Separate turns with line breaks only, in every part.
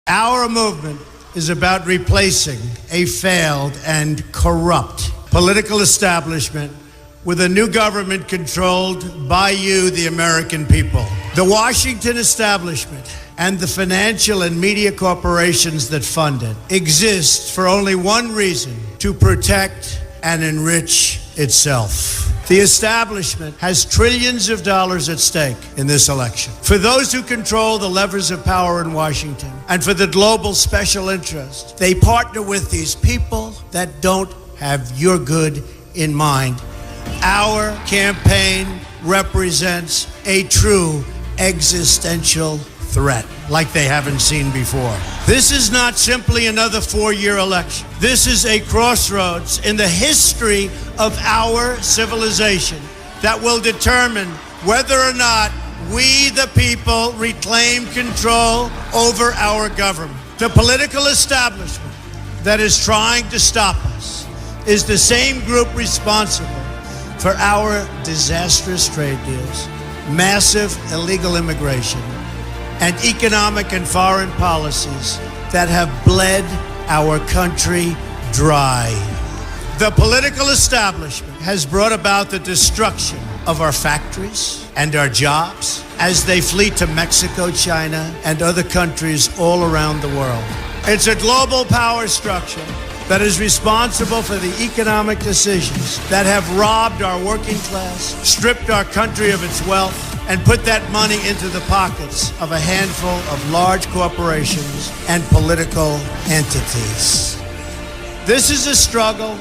Our movement is about replacing a failed and corrupt political establishment with a new government controlled by you, the American people. The Washington establishment and the financial and media corporations that fund it exist for only one reason: to protect and enrich itself. The establishment has trillions of dollars at stake in this election. For those who control the levers of power in Washington and for the global special interest, they partner with these people that don't have your good in mind. Our campaign represents a true existential threat like they haven't seen before. This is not simply another four-year election. This is a crossroads in the history of our civilization that will determine whether or not we, the people, reclaim control over our government. The political establishment that is trying to stop us is the same group responsible for our disastrous trade deals, massive illegal immigration, and economic and foreign policies that have bled our country dry. The political establishment has brought about the destruction of our factories and our jobs as they flee to Mexico, China, and other countries all around the world. It's a global power structure that is responsible for the economic decisions that have robbed our working class, stripped our country of its wealth, and put that money into the pockets of a handful of large corporations and political entities. This is a struggle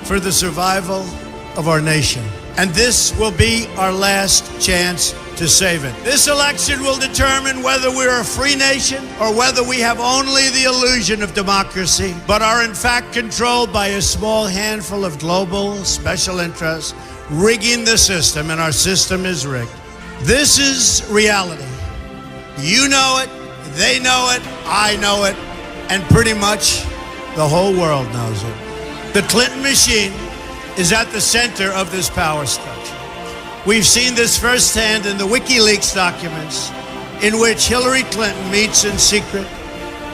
for the survival of our nation, and this will be our last chance to save it. This election will determine whether we're a free nation or whether we have only the illusion of democracy, but are in fact controlled by a small handful of global special interests rigging the system, and our system is rigged. This is reality. You know it, they know it, I know it, and pretty much the whole world knows it. The Clinton machine is at the center of this power structure. We've seen this firsthand in the WikiLeaks documents, in which Hillary Clinton meets in secret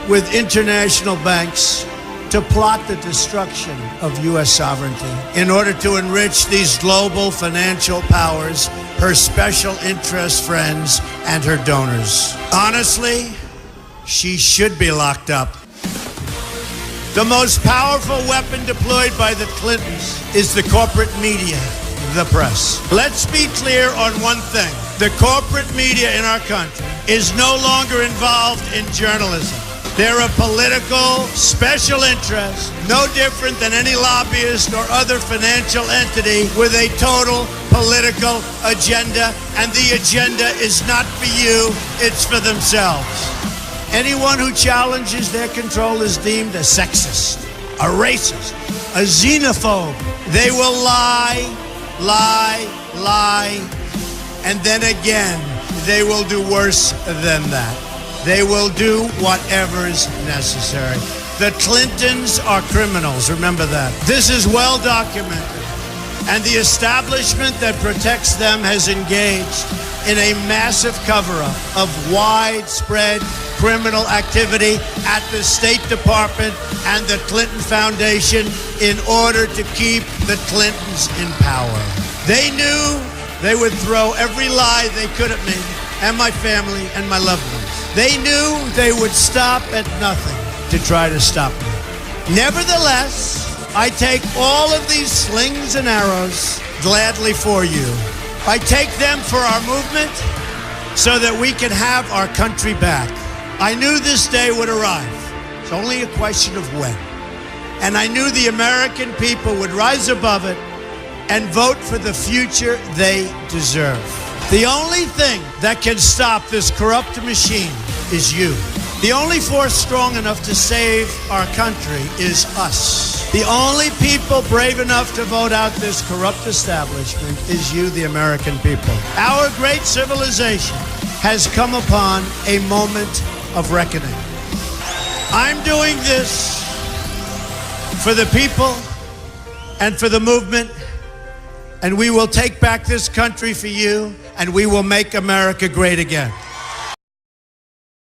with international banks to plot the destruction of U.S. sovereignty in order to enrich these global financial powers, her special interest friends, and her donors. Honestly, she should be locked up. The most powerful weapon deployed by the Clintons is the corporate media, the press. Let's be clear on one thing. The corporate media in our country is no longer involved in journalism. They're a political special interest, no different than any lobbyist or other financial entity with a total political agenda, and the agenda is not for you, it's for themselves. Anyone who challenges their control is deemed a sexist, a racist, a xenophobe. They will lie, and then again, they will do worse than that. They will do whatever is necessary. The Clintons are criminals, remember that. This is well documented, and the establishment that protects them has engaged in a massive cover-up of widespread criminal activity at the State Department and the Clinton Foundation in order to keep the Clintons in power. They knew they would throw every lie they could at me and my family and my loved ones. They knew they would stop at nothing to try to stop me. Nevertheless, I take all of these slings and arrows gladly for you. I take them for our movement so that we can have our country back. I knew this day would arrive. It's only a question of when. And I knew the American people would rise above it and vote for the future they deserve. The only thing that can stop this corrupt machine is you. The only force strong enough to save our country is us. The only people brave enough to vote out this corrupt establishment is you, the American people. Our great civilization has come upon a moment of reckoning. I'm doing this for the people and for the movement, and we will take back this country for you, and we will make America great again.